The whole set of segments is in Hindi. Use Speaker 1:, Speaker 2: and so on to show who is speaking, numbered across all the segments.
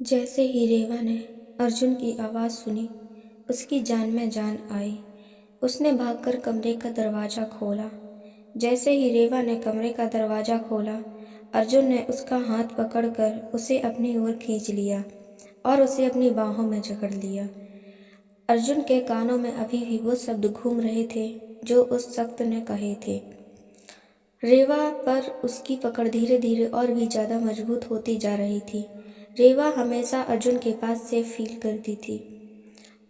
Speaker 1: जैसे ही रेवा ने अर्जुन की आवाज़ सुनी, उसकी जान में जान आई। उसने भागकर कमरे का दरवाज़ा खोला। जैसे ही रेवा ने कमरे का दरवाज़ा खोला, अर्जुन ने उसका हाथ पकड़कर उसे अपनी ओर खींच लिया और उसे अपनी बाहों में जकड़ लिया। अर्जुन के कानों में अभी भी वो शब्द घूम रहे थे जो उस शख्स ने कहे थे। रेवा पर उसकी पकड़ धीरे धीरे और भी ज़्यादा मजबूत होती जा रही थी। रेवा हमेशा अर्जुन के पास सेफ फील करती थी,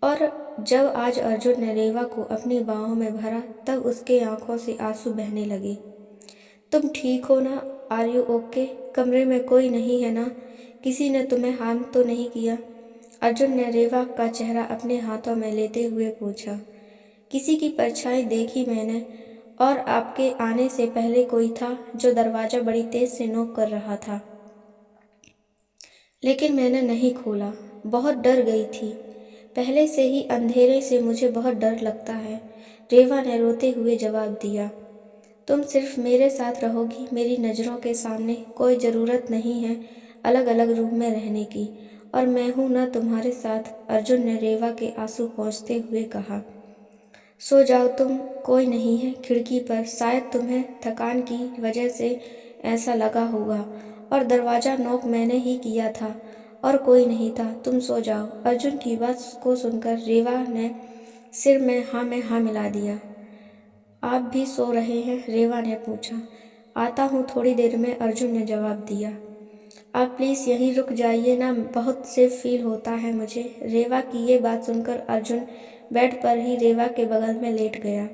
Speaker 1: और जब आज अर्जुन ने रेवा को अपनी बाहों में भरा, तब उसके आंखों से आंसू बहने लगे। तुम ठीक हो ना? Are you okay? कमरे में कोई नहीं है ना? किसी ने तुम्हें हार्म तो नहीं किया? अर्जुन ने रेवा का चेहरा अपने हाथों में लेते हुए पूछा। किसी की परछाई देखी मैंने, और आपके आने से पहले कोई था जो दरवाज़ा बड़ी तेज से नॉक कर रहा था, लेकिन मैंने नहीं खोला। बहुत डर गई थी। पहले से ही अंधेरे से मुझे बहुत डर लगता है, रेवा ने रोते हुए जवाब दिया। तुम सिर्फ मेरे साथ रहोगी, मेरी नज़रों के सामने। कोई ज़रूरत नहीं है अलग अलग रूम में रहने की, और मैं हूँ ना तुम्हारे साथ, अर्जुन ने रेवा के आंसू पोंछते हुए कहा। सो जाओ तुम, कोई नहीं है खिड़की पर। शायद तुम्हें थकान की वजह से ऐसा लगा होगा, और दरवाज़ा नॉक मैंने ही किया था, और कोई नहीं था। तुम सो जाओ। अर्जुन की बात को सुनकर रेवा ने सिर में हाँ मिला दिया। आप भी सो रहे हैं? रेवा ने पूछा। आता हूँ थोड़ी देर में, अर्जुन ने जवाब दिया। आप प्लीज़ यहीं रुक जाइए ना, बहुत सेफ फील होता है मुझे। रेवा की ये बात सुनकर अर्जुन बेड पर ही रेवा के बगल में लेट गया।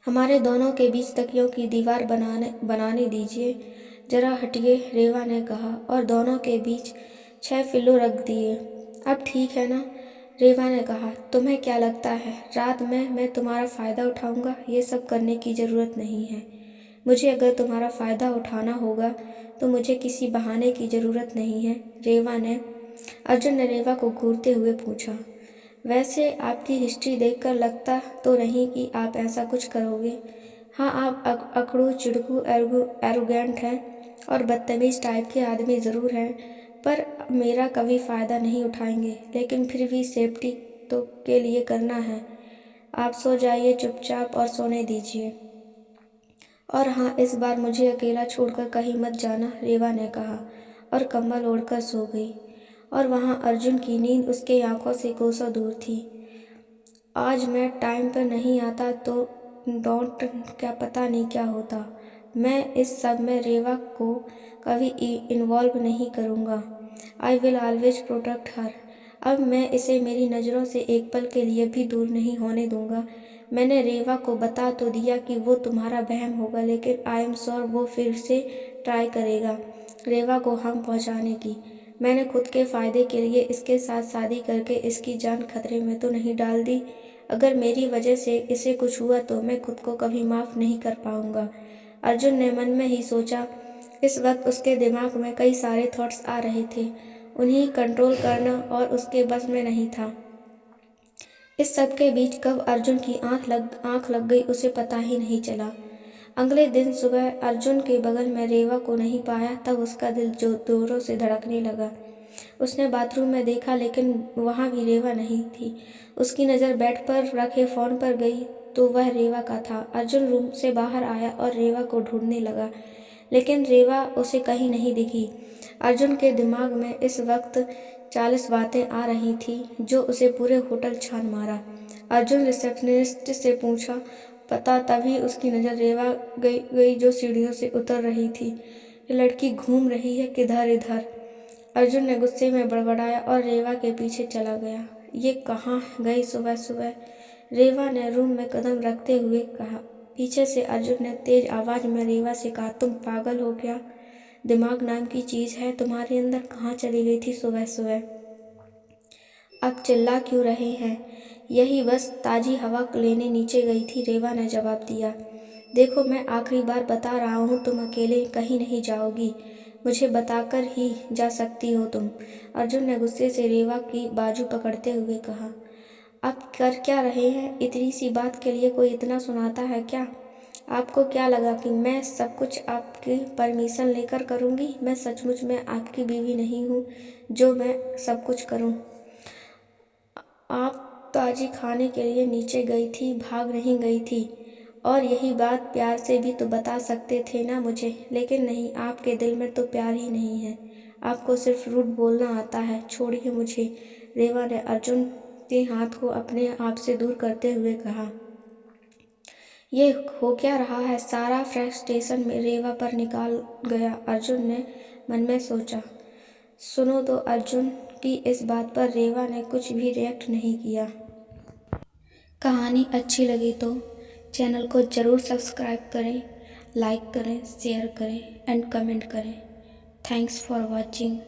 Speaker 1: हमारे दोनों के बीच तकियों की दीवार बनाने दीजिए। जरा हटिए, रेवा ने कहा, और दोनों के बीच 6 पिल्लो रख दिए। अब ठीक है ना? रेवा ने कहा। तुम्हें क्या लगता है रात में मैं तुम्हारा फ़ायदा उठाऊंगा? ये सब करने की ज़रूरत नहीं है मुझे। अगर तुम्हारा फ़ायदा उठाना होगा तो मुझे किसी बहाने की ज़रूरत नहीं है, अर्जुन ने रेवा को घूरते हुए पूछा। वैसे आपकी हिस्ट्री देखकर लगता तो नहीं कि आप ऐसा कुछ करोगे। हाँ, आप अकड़ू, चिड़कू, एरोगेंट हैं और बदतमीज़ टाइप के आदमी ज़रूर हैं, पर मेरा कभी फ़ायदा नहीं उठाएंगे। लेकिन फिर भी सेफ्टी तो के लिए करना है। आप सो जाइए चुपचाप और सोने दीजिए। और हाँ, इस बार मुझे अकेला छोड़कर कहीं मत जाना, रेवा ने कहा, और कंबल ओढ़कर सो गई। और वहाँ अर्जुन की नींद उसके आंखों से कोसों दूर थी। आज मैं टाइम पर नहीं आता तो डोंट क्या पता नहीं क्या होता। मैं इस सब में रेवा को कभी इन्वॉल्व नहीं करूँगा। आई विल ऑलवेज प्रोटेक्ट हर। अब मैं इसे मेरी नज़रों से एक पल के लिए भी दूर नहीं होने दूंगा। मैंने रेवा को बता तो दिया कि वो तुम्हारा बहम होगा, लेकिन आई एम श्योर वो फिर से ट्राई करेगा रेवा को हार्म पहुंचाने की। मैंने खुद के फ़ायदे के लिए इसके साथ शादी करके इसकी जान खतरे में तो नहीं डाल दी। अगर मेरी वजह से इसे कुछ हुआ तो मैं खुद को कभी माफ़ नहीं कर पाऊंगा, अर्जुन ने मन में ही सोचा। इस वक्त उसके दिमाग में कई सारे थॉट्स आ रहे थे। उन्हें कंट्रोल करना और उसके बस में नहीं था। इस सब के बीच कब अर्जुन की आंख लग गई उसे पता ही नहीं चला। अगले दिन सुबह अर्जुन के बगल में रेवा को नहीं पाया, तब उसका दिल जो जोरों से धड़कने लगा। उसने बाथरूम में देखा, लेकिन वहाँ भी रेवा नहीं थी। उसकी नज़र बेड पर रखे फ़ोन पर गई तो वह रेवा का था। अर्जुन रूम से बाहर आया और रेवा को ढूंढने लगा, लेकिन रेवा उसे कहीं नहीं दिखी। अर्जुन के दिमाग में इस वक्त 40 बातें आ रही थी जो उसे पूरे होटल छान मारा। अर्जुन रिसेप्शनिस्ट से पूछा पता, तभी उसकी नज़र रेवा गई जो सीढ़ियों से उतर रही थी। ये लड़की घूम रही है किधर इधर, अर्जुन ने गुस्से में बड़बड़ाया और रेवा के पीछे चला गया। ये कहाँ गई सुबह सुबह, रेवा ने रूम में कदम रखते हुए कहा। पीछे से अर्जुन ने तेज आवाज़ में रेवा से कहा, तुम पागल हो क्या? दिमाग नाम की चीज़ है तुम्हारे अंदर? कहाँ चली गई थी सुबह सुबह? अब चिल्ला क्यों रहे हैं? यही बस ताज़ी हवा लेने नीचे गई थी, रेवा ने जवाब दिया। देखो, मैं आखिरी बार बता रहा हूँ, तुम अकेले कहीं नहीं जाओगी। मुझे बताकर ही जा सकती हो तुम, अर्जुन ने गुस्से से रेवा की बाजू पकड़ते हुए कहा। आप कर क्या रहे हैं? इतनी सी बात के लिए कोई इतना सुनाता है क्या? आपको क्या लगा कि मैं सब कुछ आपकी परमिशन लेकर करूँगी? मैं सचमुच में आपकी बीवी नहीं हूँ जो मैं सब कुछ करूँ। आप ताजी खाने के लिए नीचे गई थी, भाग नहीं गई थी। और यही बात प्यार से भी तो बता सकते थे ना मुझे। लेकिन नहीं, आपके दिल में तो प्यार ही नहीं है, आपको सिर्फ रूठ बोलना आता है। छोड़िए मुझे, रेवा ने अर्जुन के हाथ को अपने आप से दूर करते हुए कहा। ये हो क्या रहा है? सारा फ्रस्ट्रेशन में रेवा पर निकाल गया, अर्जुन ने मन में सोचा। सुनो तो, अर्जुन की इस बात पर रेवा ने कुछ भी रिएक्ट नहीं किया। कहानी अच्छी लगी तो चैनल को ज़रूर सब्सक्राइब करें, लाइक करें, शेयर करें एंड कमेंट करें। Thanks for watching.